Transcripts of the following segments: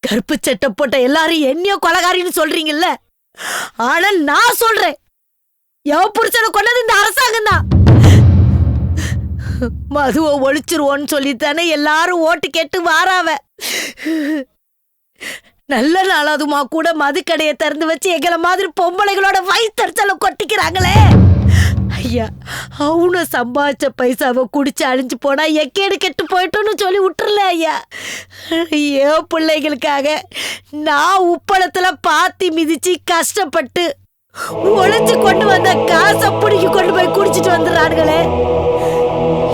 கருப்பு சட்டை போட்ட எல்லாரும் என்னையோ கொலகாரின்னு சொல்றீங்கல்ல, ஆனா நான் சொல்றேன், எவ புருஷனை கொண்டது இந்த அரசாங்கம் தான். மதுவை ஒழிச்சிருவோன்னு சொல்லித்தானே எல்லாரும் ஓட்டு கேட்டு வாராவ. நல்ல நாளாதுமா கூட மது கடையை திறந்து வச்சு எங்களை மாதிரி பொம்பளைகளோட வயிற்றுல கொட்டிக்கிறாங்களே. ஐயா, அவனு சம்பாதிச்ச பைசாவை குடிச்சு அழிஞ்சு போனா எக்கேடு கெட்டு போயிட்டோன்னு சொல்லி விட்டுறல ஐயா. ஏன் பிள்ளைகளுக்காக நான் உப்பளத்துல பாத்தி மிதிச்சு கஷ்டப்பட்டு ஒழிச்சு கொண்டு வந்த காசை பிடிக்கி கொண்டு போய் குடிச்சிட்டு வந்துடுறானுங்களே.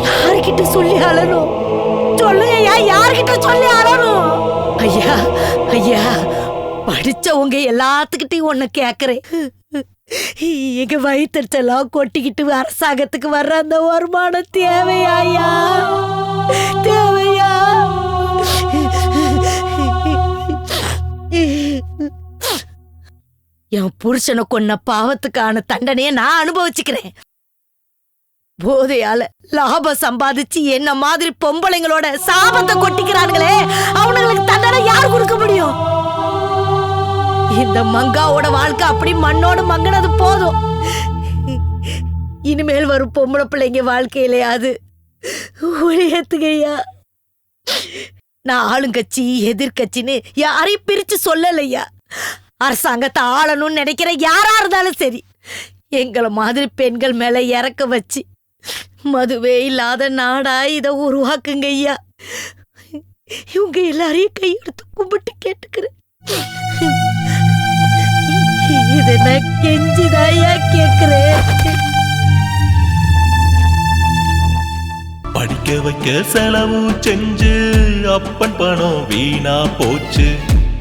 யாருக்கிட்ட சொல்லி அழணும் சொல்லுங்க ஐயா, யாருக்கிட்ட சொல்லி அழணும்? ஐயா ஐயா, படிச்சவங்க எல்லாத்துக்கிட்டையும் ஒண்ணு கேக்குறேன். எங்க வயிற்றுச்செல்லாம் கொட்டிக்கிட்டு அரசாங்கத்துக்கு வர்ற அந்த வருமானம் தேவையா ஐயா? தேவையா? என் புருஷனை கொன்ன பாவத்துக்கான தண்டனையை நான் அனுபவிச்சுக்கிறேன். போதையால லாபம் சம்பாதிச்சு என்ன மாதிரி பொம்பளைங்களோட சாபத்தை கொட்டிக்கிறானுங்களே, அவனுங்களுக்கு தண்டனை யார் கொடுக்க முடியும்? இந்த மங்காவோட வாழ்க்கை அப்படி மண்ணோடு மங்கினது போதும். இனிமேல் வரும் பொம்பளை பிள்ளைங்க வாழ்க்கையிலையாது ஒளியத்துகையா. நான் ஆளுங்கட்சி எதிர்கட்சின்னு யாரையும் பிரிச்சு சொல்லலையா. அரசாங்கத்தை ஆளணும்னு நினைக்கிற யாரா இருந்தாலும் சரி, எங்களை மாதிரி பெண்கள் மேல இறக்க வச்சு மதுவே இல்லாத நாடா இதை உருவாக்குங்க ஐயா. இவங்க எல்லாரையும் கையெடுத்து கும்பிட்டு கேட்டுக்கிறேன். இதை நான் கெஞ்சிதாயா கேக்குறேன். படிக்க வைக்க செலவு செஞ்சு அப்பன் பணம் வீணா போச்சு.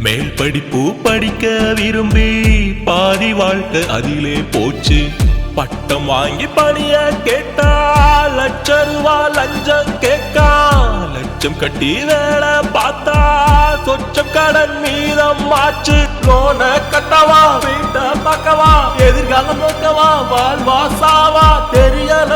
மேல் படிப்பு படிக்க விரும்பி பாதி வாழ்க்கை அதிலே போச்சு. பட்டம் வாங்கி பணிய கேட்டா லட்ச லஞ்சம் கேட்கா. லட்சம் கட்டி வேலை பார்த்தா சொச்சம் கடன் மீதம் ஆச்சு. லோன கட்டவா, வீட்டை பார்க்கவா, எதிர்காலம் நோக்கவா, வாழ்வா சாவா தெரியல.